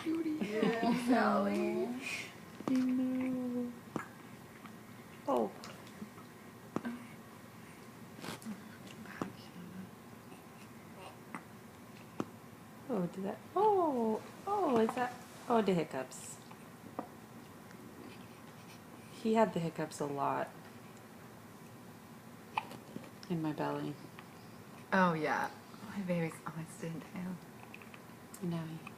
cutie is, Sally. I know. Oh. Oh, did that? Oh, is that? Oh, the hiccups. He had the hiccups a lot in my belly. Oh, yeah. My baby's always staying down. I know.